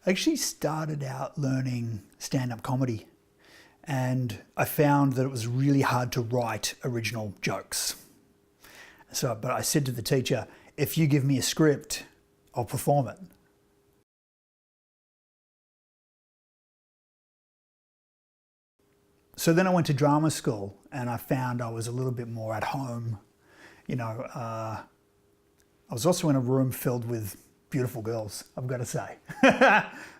I actually started out learning stand-up comedy, and I found that it was really hard to write original jokes. But I said to the teacher, if you give me a script, I'll perform it. So then I went to drama school, and I found I was a little bit more at home. I was also in a room filled with beautiful girls, I've got to say.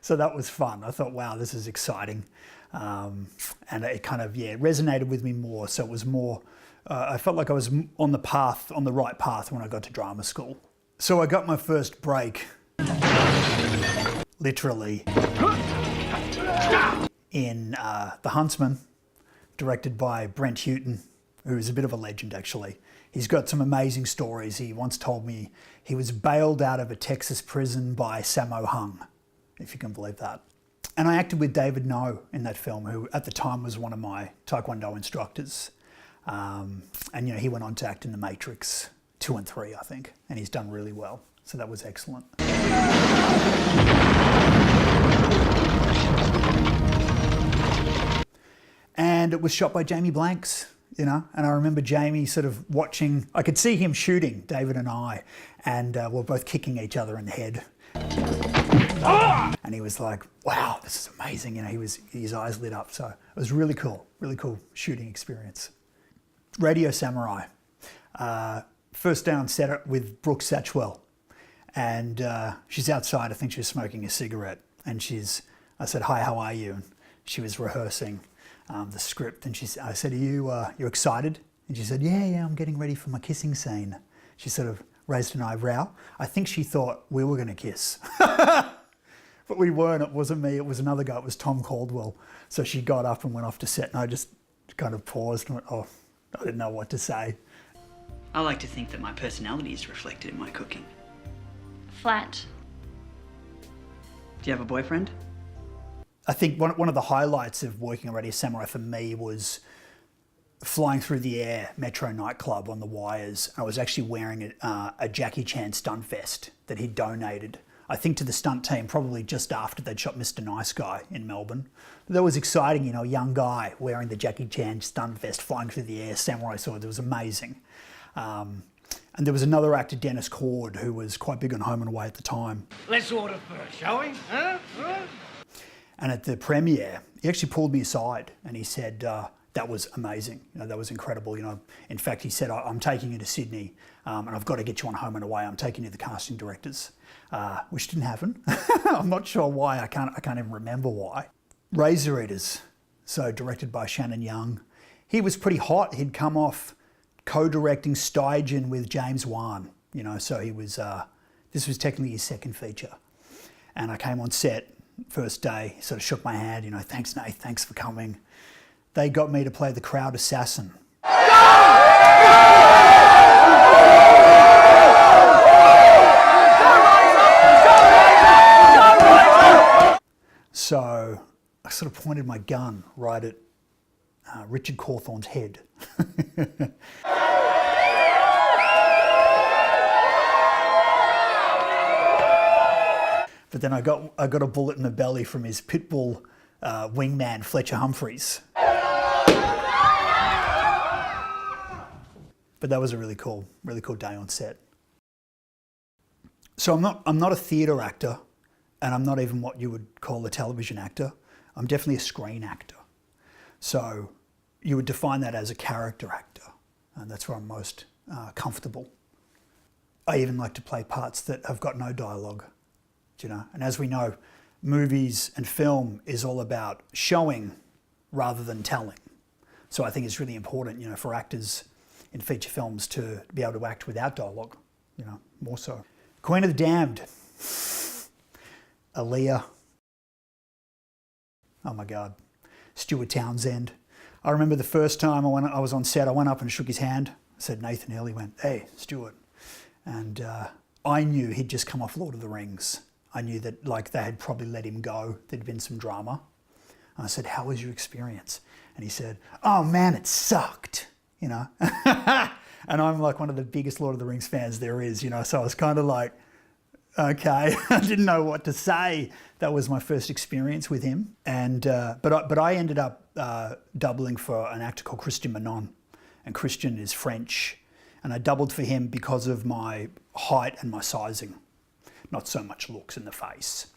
So that was fun. I thought, wow, this is exciting. And it kind of, it resonated with me more. So it was more, I felt like I was on the right path when I got to drama school. So I got my first break, literally, in The Huntsman, directed by Brent Houghton, who is a bit of a legend, actually. He's got some amazing stories. He once told me he was bailed out of a Texas prison by Sammo Hung, if you can believe that. And I acted with David No in that film, who at the time was one of my Taekwondo instructors. And he went on to act in The Matrix 2 and 3, I think, and he's done really well. So that was excellent. And it was shot by Jamie Blanks, and I remember Jamie sort of watching, I could see him shooting, David and I, and we're both kicking each other in the head. And he was like, wow, this is amazing. His eyes lit up. So it was really cool shooting experience. Radio Samurai. First day on set with Brooke Satchwell. And she's outside, I think she was smoking a cigarette. And I said, hi, how are you? And she was rehearsing the script. And I said, are you excited? And she said, yeah, I'm getting ready for my kissing scene. She sort of raised an eyebrow. I think she thought we were going to kiss. But we weren't. It wasn't me. It was another guy. It was Tom Caldwell. So she got up and went off to set, and I just kind of paused and went, oh, I didn't know what to say. I like to think that my personality is reflected in my cooking. Flat. Do you have a boyfriend? I think one of the highlights of working on Radio Samurai for me was flying through the air, Metro nightclub on the wires. I was actually wearing a Jackie Chan stunt vest that he donated, I think, to the stunt team probably just after they'd shot Mr. Nice Guy in Melbourne. That was exciting, a young guy wearing the Jackie Chan stunt vest, flying through the air, samurai sword. It was amazing. And there was another actor, Dennis Cord, who was quite big on Home and Away at the time. Let's order first, shall we? Huh? And at the premiere, he actually pulled me aside and he said, that was amazing. That was incredible. In fact, he said, I'm taking you to Sydney and I've got to get you on Home and Away. I'm taking you to the casting directors, which didn't happen. I'm not sure why. I can't even remember why. Razor Eaters, so directed by Shannon Young. He was pretty hot. He'd come off co-directing Stygian with James Wan, so he was, this was technically his second feature. And I came on set, first day, sort of shook my hand, thanks Nate, thanks for coming. They got me to play the crowd assassin. So I sort of pointed my gun right at Richard Cawthorne's head. But then I got a bullet in the belly from his pit bull wingman, Fletcher Humphreys. But that was a really cool day on set. So I'm not a theatre actor, and I'm not even what you would call a television actor. I'm definitely a screen actor. So you would define that as a character actor, and that's where I'm most comfortable. I even like to play parts that have got no dialogue, And as we know, movies and film is all about showing rather than telling. So I think it's really important, for actors in feature films to be able to act without dialogue, more so. Queen of the Damned, Aaliyah, oh my God, Stuart Townsend. I remember the first time I was on set, I went up and shook his hand. I said, Nathan Hill. He went, hey, Stuart. And I knew he'd just come off Lord of the Rings. I knew that they had probably let him go. There'd been some drama. And I said, how was your experience? And he said, oh man, it sucked, And I'm like one of the biggest Lord of the Rings fans there is, So I was kind of like, Okay, I didn't know what to say. That was my first experience with him, and but I ended up doubling for an actor called Christian Manon, and Christian is French, and I doubled for him because of my height and my sizing, not so much looks in the face.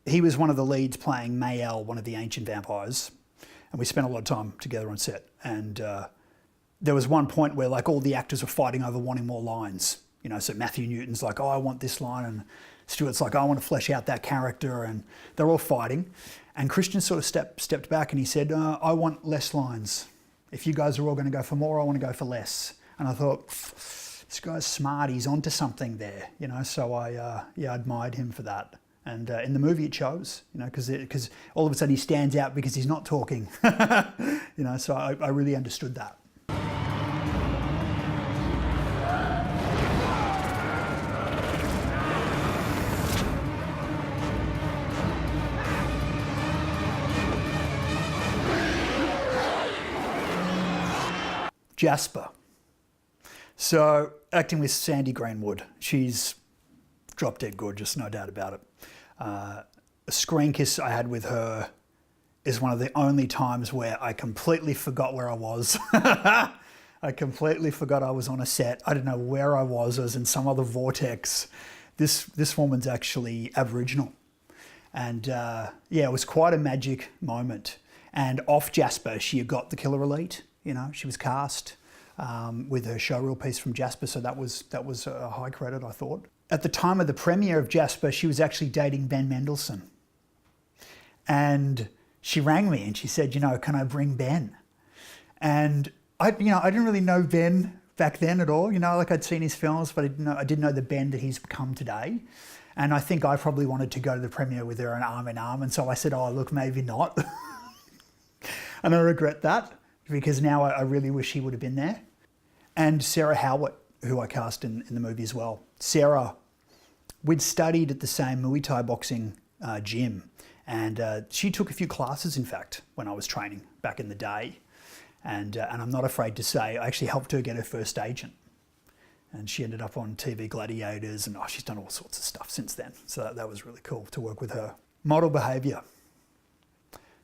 He was one of the leads playing Mayel, one of the ancient vampires, and we spent a lot of time together on set. And there was one point where like all the actors were fighting over wanting more lines. You know, so Matthew Newton's like, oh, I want this line, and Stuart's like, I want to flesh out that character, and they're all fighting. And Christian sort of stepped back and he said, I want less lines. If you guys are all going to go for more, I want to go for less. And I thought, this guy's smart, he's onto something there, you know, so I admired him for that. And in the movie it shows, you know, because all of a sudden he stands out because he's not talking, you know, so I really understood that. Jasper. So acting with Sandy Greenwood, she's drop dead gorgeous, no doubt about it. A screen kiss I had with her is one of the only times where I completely forgot where I was. I completely forgot I was on a set. I didn't know where I was in some other vortex. This woman's actually Aboriginal. And yeah, it was quite a magic moment. And off Jasper, she got the Killer Elite. You know, she was cast with her showreel piece from Jasper, so that was a high credit, I thought. At the time of the premiere of Jasper, she was actually dating Ben Mendelsohn. And she rang me and she said, you know, can I bring Ben? And I didn't really know Ben back then at all. You know, like I'd seen his films, but I didn't know the Ben that he's become today. And I think I probably wanted to go to the premiere with her arm in arm. And so I said, oh, look, maybe not. And I regret that because now I really wish he would have been there. And Sarah Howard, who I cast in the movie as well. Sarah, we'd studied at the same Muay Thai boxing gym, and she took a few classes, in fact, when I was training back in the day. And I'm not afraid to say, I actually helped her get her first agent. And she ended up on TV Gladiators, and she's done all sorts of stuff since then. So that was really cool to work with her. Model behaviour.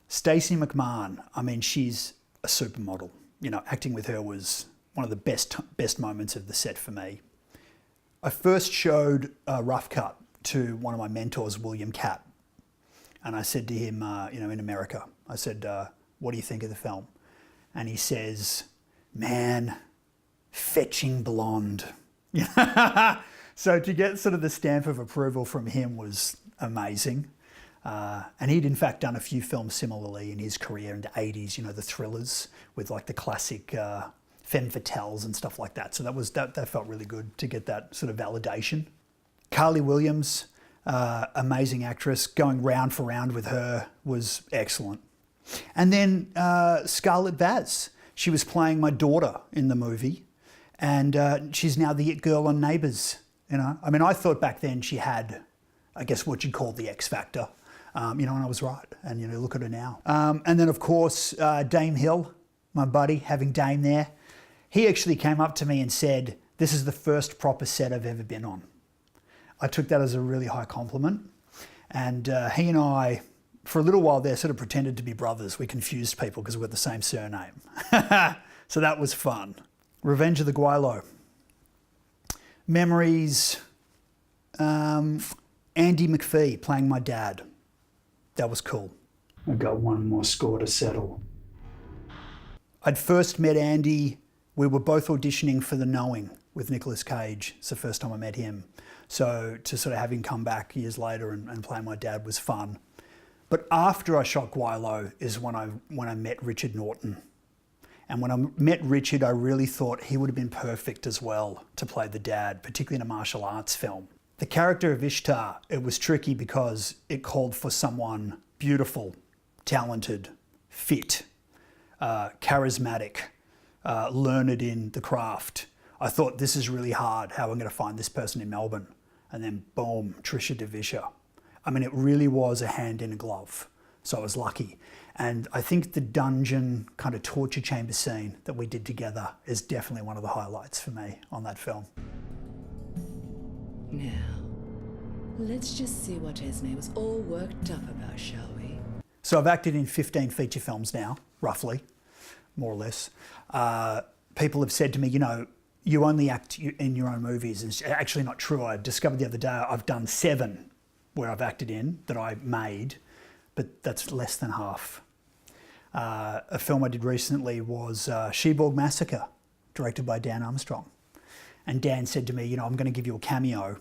Stacey McMahon, I mean, she's a supermodel. You know, acting with her was one of the best moments of the set for me. I first showed a rough cut to one of my mentors, William Catt. And I said to him, you know, in America, I said, what do you think of the film? And he says, man, fetching blonde. So to get sort of the stamp of approval from him was amazing. And he'd in fact done a few films similarly in his career in the 80s, you know, the thrillers with like the classic femme fatales and stuff like that. So that felt really good to get that sort of validation. Carly Williams, amazing actress, going round for round with her was excellent. And then Scarlett Vaz, she was playing my daughter in the movie, and she's now the it girl on Neighbours. You know, I mean, I thought back then she had, I guess, what you'd call the X Factor. You know, and I was right. And you know, look at her now. And then of course Dame Hill, my buddy, having Dame there. He actually came up to me and said, this is the first proper set I've ever been on. I took that as a really high compliment. And he and I, for a little while there, sort of pretended to be brothers. We confused people because we got the same surname. So that was fun. Revenge of the Gweilo. Memories. Andy McPhee playing my dad. That was cool. I've got one more score to settle. I'd first met Andy. We were both auditioning for The Knowing with Nicolas Cage. It's the first time I met him. So to sort of have him come back years later and play my dad was fun. But after I shot Gweilo is when I met Richard Norton. And when I met Richard, I really thought he would have been perfect as well to play the dad, particularly in a martial arts film. The character of Ishtar, it was tricky because it called for someone beautiful, talented, fit, charismatic, learned in the craft. I thought, this is really hard, how I'm going to find this person in Melbourne. And then boom, Trisha DeVisha. I mean, it really was a hand in a glove. So I was lucky. And I think the dungeon kind of torture chamber scene that we did together is definitely one of the highlights for me on that film. Now, Let's just see what Esme was all worked up about, shall we? So I've acted in 15 feature films now, roughly, more or less. People have said to me, you know, you only act in your own movies. It's actually not true. I discovered the other day I've done 7 where I've acted in that I made, but that's less than half. A film I did recently was She-Borg Massacre, directed by Dan Armstrong. And Dan said to me, you know, I'm going to give you a cameo,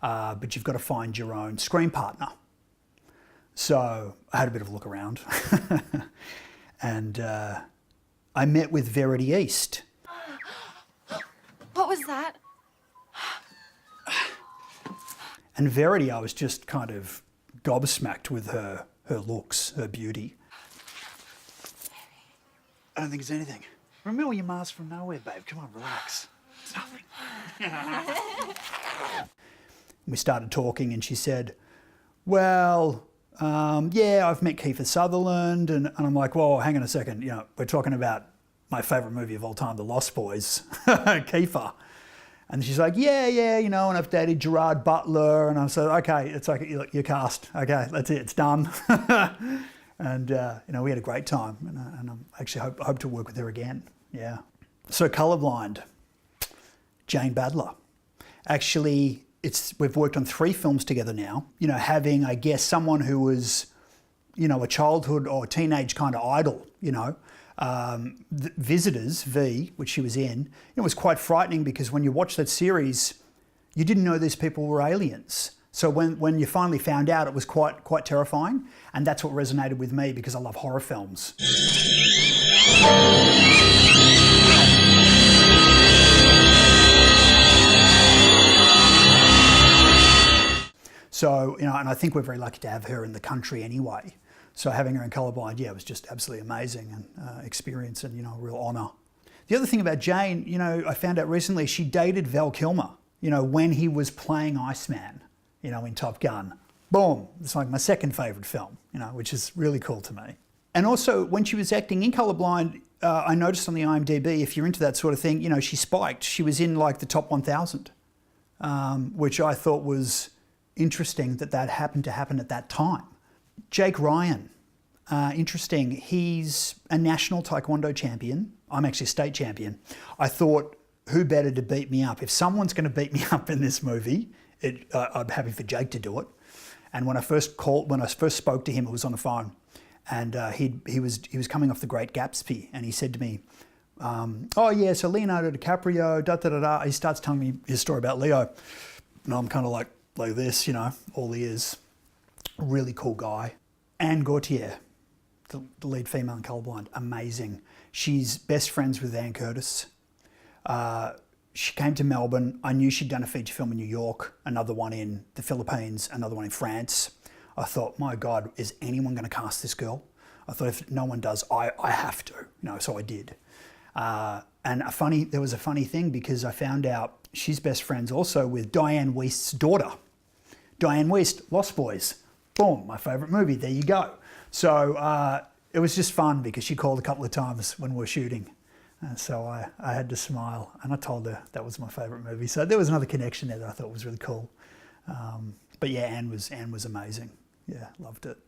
but you've got to find your own screen partner. So I had a bit of a look around and I met with Verity East. What was that? And Verity, I was just kind of gobsmacked with her looks, her beauty. I don't think it's anything. Remember your mask from nowhere, babe. Come on, relax. It's nothing. We started talking and she said, well, yeah, I've met Kiefer Sutherland. And I'm like, well, hang on a second. You know, we're talking about my favourite movie of all time, The Lost Boys, Kiefer. And she's like, yeah, you know, and I've dated Gerard Butler. And I said, okay, it's like, you're cast. Okay, that's it, it's done. And, you know, we had a great time. And I actually hope to work with her again. Yeah. So Colourblind, Jane Badler. Actually, we've worked on 3 films together now. You know, having, I guess, someone who was, you know, a childhood or teenage kind of idol, you know. Visitors, V, which she was in, it was quite frightening because when you watch that series, you didn't know these people were aliens. So when you finally found out, it was quite terrifying. And that's what resonated with me because I love horror films. So, you know, and I think we're very lucky to have her in the country anyway. So having her in Colourblind, yeah, it was just absolutely amazing and experience and, you know, a real honour. The other thing about Jane, you know, I found out recently she dated Val Kilmer, you know, when he was playing Iceman, you know, in Top Gun. Boom, it's like my second favourite film, you know, which is really cool to me. And also when she was acting in Colourblind, I noticed on the IMDB, if you're into that sort of thing, you know, she spiked. She was in like the top 1,000, which I thought was interesting that happened to happen at that time. Jake Ryan, interesting. He's a national taekwondo champion. I'm actually a state champion. I thought, who better to beat me up? If someone's going to beat me up in this movie, I'm happy for Jake to do it. And when I first spoke to him, it was on the phone, and he was coming off The Great Gatsby, and he said to me, "Oh yeah, so Leonardo DiCaprio, da da da da." He starts telling me his story about Leo, and I'm kind of like this, you know, all ears. Really cool guy. Anne Gautier, the lead female in Colourblind, amazing. She's best friends with Anne Curtis. She came to Melbourne. I knew she'd done a feature film in New York, another one in the Philippines, another one in France. I thought, my God, is anyone going to cast this girl? I thought if no one does, I have to, you know, so I did. And there was a funny thing because I found out she's best friends also with Diane Wiest's daughter. Diane Wiest, Lost Boys. Boom, my favourite movie, there you go. So it was just fun because she called a couple of times when we were shooting. So I had to smile and I told her that was my favourite movie. So there was another connection there that I thought was really cool. But yeah, Anne was amazing. Yeah, loved it.